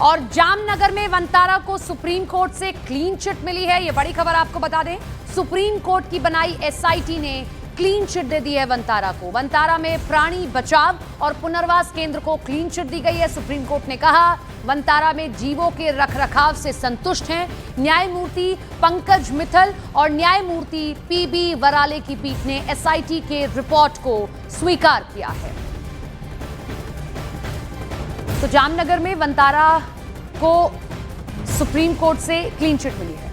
और जामनगर में वंतारा को सुप्रीम कोर्ट से क्लीन चिट मिली है। ये बड़ी खबर आपको बता दें, सुप्रीम कोर्ट की बनाई एसआईटी ने क्लीन चिट दे दी है वंतारा को। वंतारा में प्राणी बचाव और पुनर्वास केंद्र को क्लीन चिट दी गई है। सुप्रीम कोर्ट ने कहा वंतारा में जीवों के रखरखाव से संतुष्ट हैं। न्यायमूर्ति पंकज मित्तल और न्यायमूर्ति पीबी वराले की पीठ ने एसआईटी के रिपोर्ट को स्वीकार किया है। तो जामनगर में वंतारा को सुप्रीम कोर्ट से क्लीन चिट मिली है।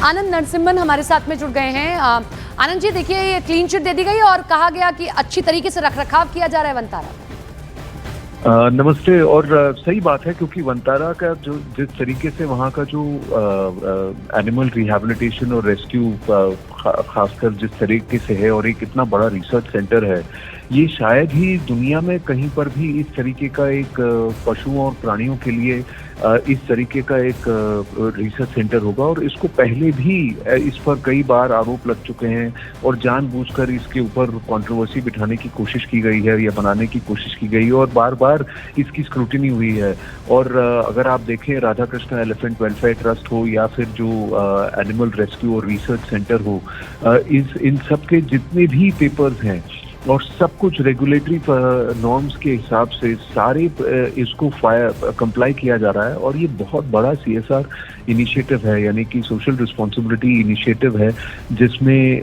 आनंद नरसिम्हन हमारे साथ में जुड़ गए हैं। आनंद जी, देखिए ये क्लीन चिट दे दी गई और कहा गया कि अच्छी तरीके से रखरखाव किया जा रहा है वंतारा। नमस्ते। और सही बात है, क्योंकि वंतारा का जो जिस तरीके से वहाँ का जो एनिमल रिहैबिलिटेशन और रेस्क्यू खासकर जिस तरीके से है और एक इतना बड़ा रिसर्च सेंटर है, ये शायद ही दुनिया में कहीं पर भी इस तरीके का एक पशुओं और प्राणियों के लिए इस तरीके का एक रिसर्च सेंटर होगा। और इसको पहले भी इस पर कई बार आरोप लग चुके हैं और जानबूझकर इसके ऊपर कंट्रोवर्सी बिठाने की कोशिश की गई है या बनाने की कोशिश की गई है और बार बार इसकी स्क्रूटिनी हुई है। और अगर आप देखें, Radha Krishna elephant welfare trust हो या फिर जो एनिमल रेस्क्यू और रिसर्च सेंटर हो, इन सब के जितने भी पेपर्स हैं और सब कुछ रेगुलेटरी नॉर्म्स के हिसाब से सारे इसको कंप्लाई किया जा रहा है। और ये बहुत बड़ा सीएसआर इनिशिएटिव है, यानी कि सोशल रिस्पॉन्सिबिलिटी इनिशिएटिव है, जिसमें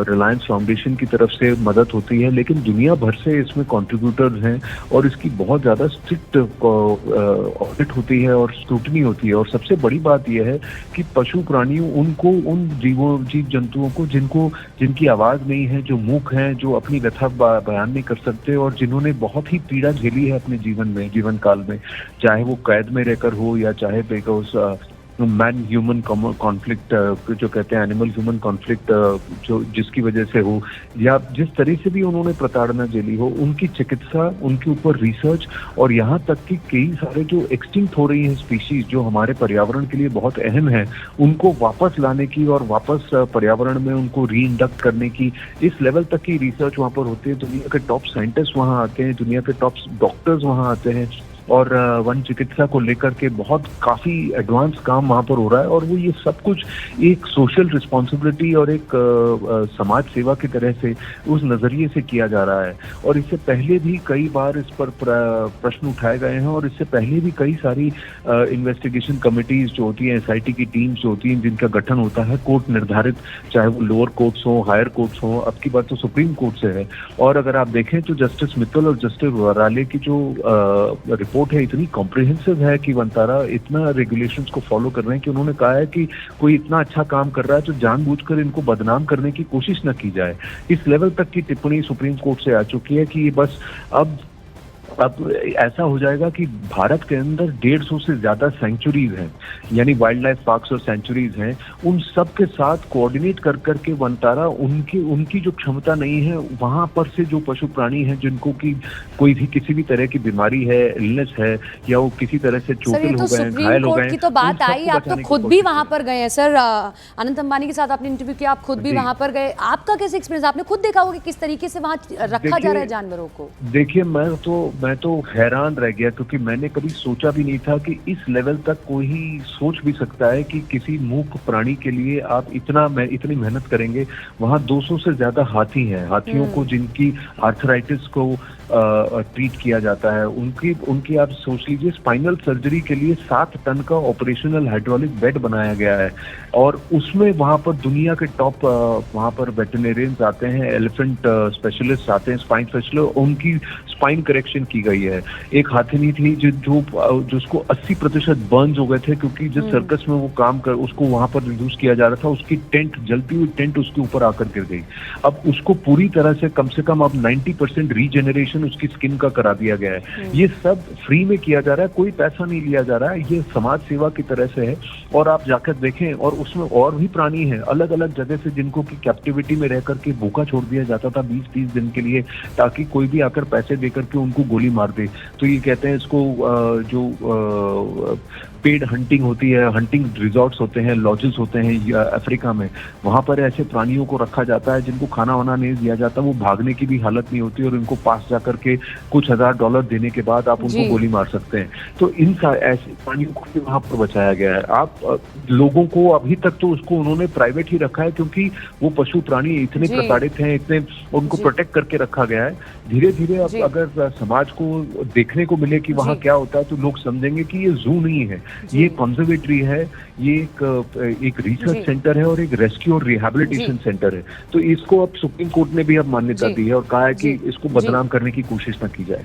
रिलायंस फाउंडेशन की तरफ से मदद होती है, लेकिन दुनिया भर से इसमें कंट्रीब्यूटर्स हैं और इसकी बहुत ज़्यादा स्ट्रिक्ट ऑडिट होती है और स्क्रूटनी होती है। और सबसे बड़ी बात यह है कि पशु प्राणियों उन जीव जंतुओं को जिनकी आवाज़ नहीं है, जो मूक हैं, जो अपनी व्यथा बयान नहीं कर सकते और जिन्होंने बहुत ही पीड़ा झेली है अपने जीवन काल में, चाहे वो कैद में रहकर हो या चाहे बिकॉज मैन ह्यूमन कॉन्फ्लिक्ट जो कहते हैं, एनिमल ह्यूमन कॉन्फ्लिक्ट जो जिसकी वजह से हो, या जिस तरह से भी उन्होंने प्रताड़ना झेली हो, उनकी चिकित्सा, उनके ऊपर रिसर्च और यहाँ तक कि कई सारे जो एक्सटिंक्ट हो रही हैं स्पीशीज जो हमारे पर्यावरण के लिए बहुत अहम है, उनको वापस लाने की और वापस पर्यावरण में उनको रीइंडक्ट करने की, इस लेवल तक की रिसर्च वहाँ पर होती है। दुनिया के टॉप साइंटिस्ट वहाँ आते हैं, दुनिया के टॉप डॉक्टर्स वहाँ आते हैं और वन चिकित्सा को लेकर के बहुत काफ़ी एडवांस काम वहाँ पर हो रहा है। और वो ये सब कुछ एक सोशल रिस्पॉन्सिबिलिटी और एक समाज सेवा की तरह से उस नज़रिए से किया जा रहा है। और इससे पहले भी कई बार इस पर प्रश्न उठाए गए हैं और इससे पहले भी कई सारी इन्वेस्टिगेशन कमिटीज जो होती हैं, एसआईटी की टीम्स जो होती हैं, जिनका गठन होता है कोर्ट निर्धारित, चाहे वो लोअर कोर्ट्स हो, हायर कोर्ट्स हो, अब की बात तो सुप्रीम कोर्ट से है। और अगर आप देखें तो जस्टिस मित्तल और जस्टिस वराले की जो रिपोर्ट है इतनी कॉम्प्रिहेंसिव है कि वंतारा इतना रेगुलेशंस को फॉलो कर रहे हैं कि उन्होंने कहा है कि कोई इतना अच्छा काम कर रहा है तो जानबूझकर इनको बदनाम करने की कोशिश न की जाए। इस लेवल तक की टिप्पणी सुप्रीम कोर्ट से आ चुकी है कि ये बस अब ऐसा हो जाएगा कि भारत के अंदर 150 से ज्यादा सेंचुरीज हैं, यानी वाइल्ड लाइफ पार्क्स और सेंचुरीज हैं, उन सब के साथ कोऑर्डिनेट कर करके वंतारा उनकी जो क्षमता नहीं है, वहां पर से जो पशु प्राणी हैं जिनको की कोई भी किसी भी तरह की बीमारी है, इलनेस है, या वो किसी तरह से चोटिल हो गए, घायल हो गए, की तो बात आई, आप तो खुद भी वहां पर गए हैं सर, अनंत अंबानी के साथ आपने इंटरव्यू किया, आप खुद भी वहां पर गए, आपका कैसे एक्सपीरियंस? आपने खुद देखा होगा किस तरीके से वहां रखा जा रहा है जानवरों को। देखिए, मैं तो हैरान रह गया, क्योंकि मैंने कभी सोचा भी नहीं था कि इस लेवल तक कोई ही सोच भी सकता है कि किसी मूक प्राणी के लिए आप इतनी मेहनत करेंगे। वहाँ 200 से ज्यादा हाथी हैं, हाथियों को जिनकी आर्थराइटिस को ट्रीट किया जाता है, उनकी आप सोच लीजिए, स्पाइनल सर्जरी के लिए 7 टन का ऑपरेशनल हाइड्रोलिक बेड बनाया गया है। और उसमें वहाँ पर दुनिया के टॉप वहाँ पर वेटरनेरियंस आते हैं, एलिफेंट स्पेशलिस्ट आते हैं, स्पाइन स्पेशलिस्ट, उनकी स्पाइन करेक्शन की गई है। एक हाथिनी थी जिसको 80% बर्न्स हो गए थे, क्योंकि जिस सर्कस में वो काम कर उसको वहां पर रिड्यूस किया जा रहा था, उसकी टेंट, जलती हुई टेंट उसके ऊपर आकर गिर गई। अब उसको पूरी तरह से कम अब 90% रीजेनरेशन उसकी स्किन का करा दिया गया है। ये सब फ्री में किया जा रहा है, कोई पैसा नहीं लिया जा रहा है, ये समाज सेवा की तरह से है। और आप जाकर देखें, और उसमें और भी प्राणी हैं अलग अलग जगह से, जिनको की कैप्टिविटी में रह करके भूखा छोड़ दिया जाता था 20-30 दिन के लिए, ताकि कोई भी आकर पैसे देकर के उनको गोली मार दे। तो ये कहते हैं इसको जो पेड हंटिंग होती है, हंटिंग रिजॉर्ट्स होते हैं, लॉजेस होते हैं अफ्रीका में, वहां पर ऐसे प्राणियों को रखा जाता है जिनको खाना वाना नहीं दिया जाता, वो भागने की भी हालत नहीं होती और इनको पास जाकर के कुछ $1000 देने के बाद आप उनको गोली मार सकते हैं। तो इन ऐसे प्राणियों को भी वहां पर बचाया गया है। आप लोगों को अभी तक तो उसको उन्होंने प्राइवेट ही रखा है क्योंकि वो पशु प्राणी इतने प्रताड़ित हैं, इतने उनको प्रोटेक्ट करके रखा गया है। धीरे धीरे अब अगर समाज को देखने को मिले कि वहाँ क्या होता है तो लोग समझेंगे कि ये जू नहीं है, ये कंजर्वेटरी है, ये एक रिसर्च सेंटर है और एक रेस्क्यू और रिहैबिलिटेशन सेंटर है। तो इसको अब सुप्रीम कोर्ट ने भी अब मान्यता दी है और कहा है कि इसको बदनाम करने की कोशिश न की जाए।